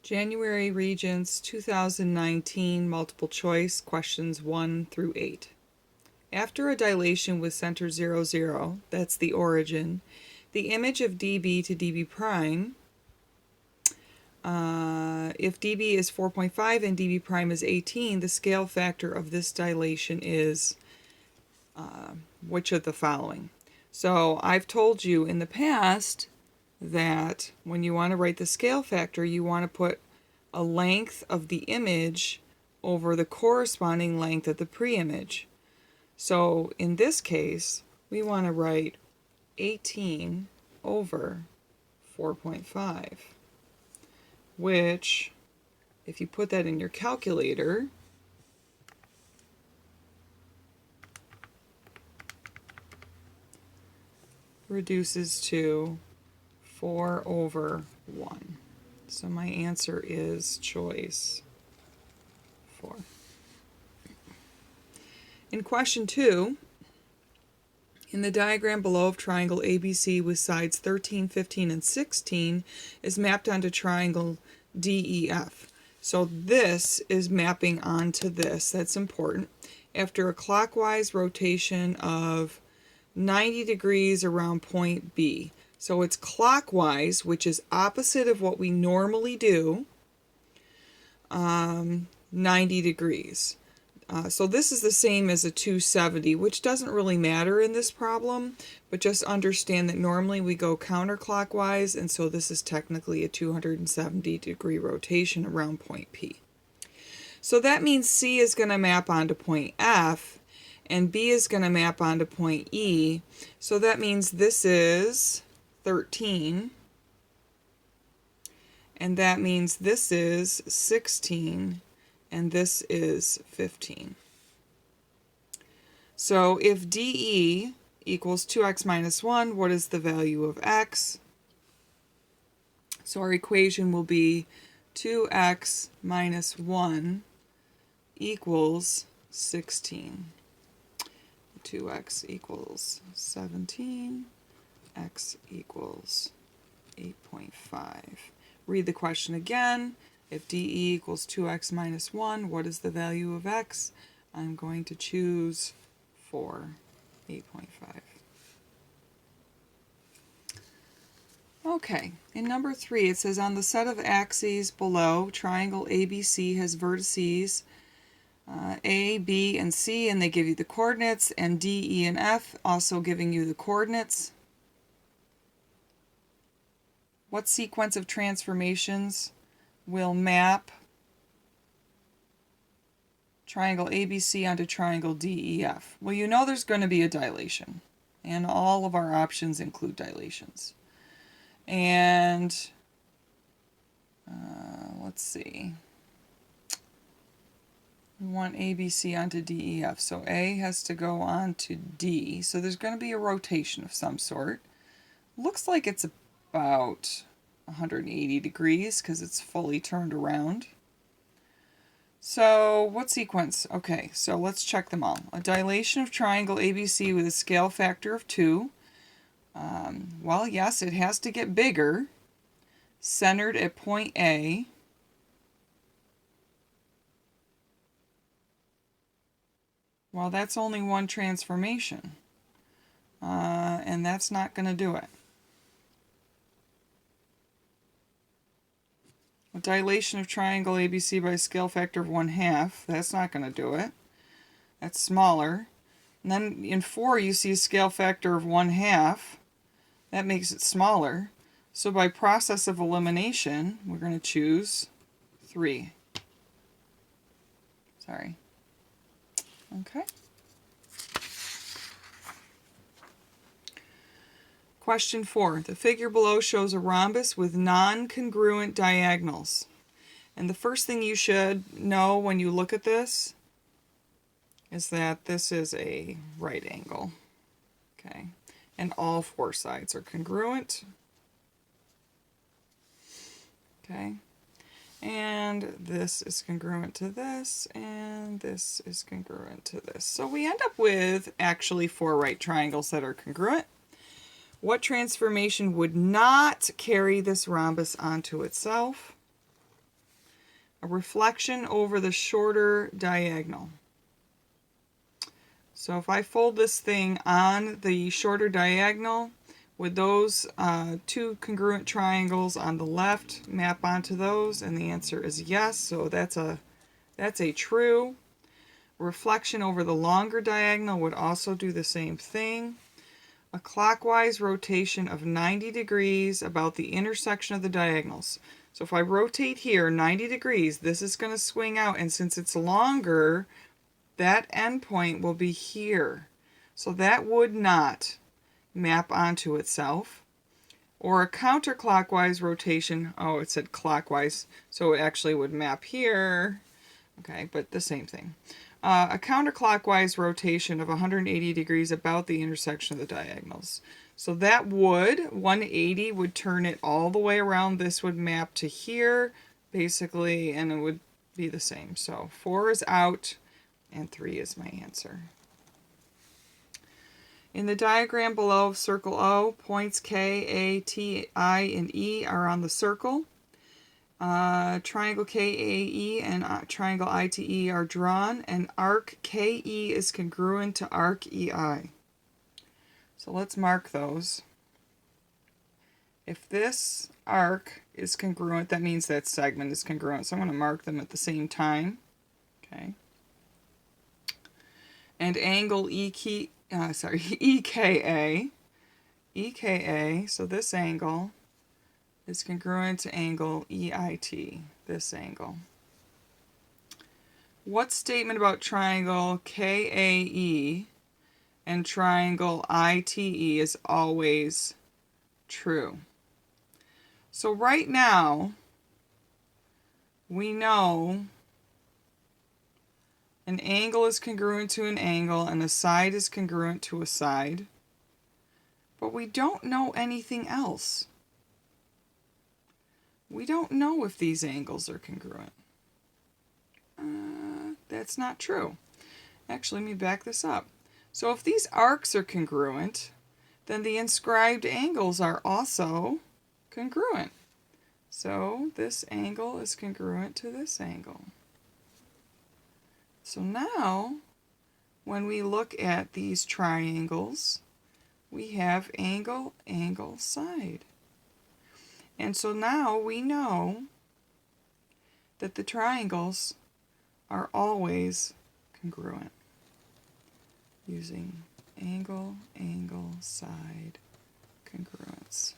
January Regents 2019 multiple choice questions 1 through 8. After a dilation with center 0, 0, that's the origin, the image of dB to dB prime, if dB is 4.5 and dB prime is 18, the scale factor of this dilation is which of the following? So I've told you in the past that when you want to write the scale factor, you want to put a length of the image over the corresponding length of the pre-image. So in this case, we want to write 18 over 4.5, which, if you put that in your calculator, reduces to 4 over 1. So my answer is choice 4. In question 2, in the diagram below of triangle ABC with sides 13, 15, and 16 is mapped onto triangle DEF. So this is mapping onto this. That's important. After a clockwise rotation of 90 degrees around point B. So it's clockwise, which is opposite of what we normally do, 90 degrees. So this is the same as a 270, which doesn't really matter in this problem, but just understand that normally we go counterclockwise, and so this is technically a 270 degree rotation around point P. So that means C is going to map onto point F, and B is going to map onto point E. So that means this is 13, and that means this is 16, and this is 15. So if DE equals 2x minus 1, what is the value of x? So our equation will be 2x minus 1 equals 16. 2x equals 17, x equals 8.5. Read the question again. If DE equals 2x minus 1, what is the value of x? I'm going to choose 4, 8.5. Okay, in number 3 it says on the set of axes below, triangle ABC has vertices A, B, and C, and they give you the coordinates, and D, E, and F also giving you the coordinates. What sequence of transformations will map triangle ABC onto triangle DEF? Well, you know there's going to be a dilation, and all of our options include dilations. And let's see. We want ABC onto DEF, so A has to go on to D. So there's going to be a rotation of some sort. Looks like it's about 180 degrees because it's fully turned around. So what sequence? Okay, so let's check them all. A dilation of triangle ABC with a scale factor of 2. Well, yes, it has to get bigger, centered at point A. Well, that's only one transformation, and that's not going to do it. A dilation of triangle ABC by a scale factor of 1/2, that's not going to do it. That's smaller. And then in 4 you see a scale factor of 1/2. That makes it smaller. So by process of elimination, we're going to choose 3. Sorry. Okay. Question 4. The figure below shows a rhombus with non-congruent diagonals. And the first thing you should know when you look at this is that this is a right angle. Okay. And all 4 sides are congruent. Okay. And this is congruent to this, and this is congruent to this. So we end up with actually 4 right triangles that are congruent. What transformation would not carry this rhombus onto itself? a reflection over the shorter diagonal. So if I fold this thing on the shorter diagonal, would those two congruent triangles on the left map onto those? And the answer is yes, so that's a true. Reflection over the longer diagonal would also do the same thing. A clockwise rotation of 90 degrees about the intersection of the diagonals. So if I rotate here 90 degrees, this is going to swing out, and since it's longer, that endpoint will be here. So that would not map onto itself. Or a counterclockwise rotation, oh, it said clockwise, so it actually would map here. Okay, but the same thing. A counterclockwise rotation of 180 degrees about the intersection of the diagonals. So that would, 180 would turn it all the way around. This would map to here, basically, and it would be the same. So 4 is out, and 3 is my answer. In the diagram below of circle O, points K, A, T, I, and E are on the circle. Triangle KAE and triangle ITE are drawn, and arc KE is congruent to arc EI. So let's mark those. If this arc is congruent, that means that segment is congruent. So I'm going to mark them at the same time. Okay. And angle EKA, so this angle is congruent to angle EIT, this angle. What statement about triangle KAE and triangle ITE is always true? So right now, we know an angle is congruent to an angle and a side is congruent to a side, but we don't know anything else. We don't know if these angles are congruent. That's not true. Actually, let me back this up. So if these arcs are congruent, then the inscribed angles are also congruent. So this angle is congruent to this angle. So now, when we look at these triangles, we have angle, angle, side. And so now we know that the triangles are always congruent using angle, angle, side congruence.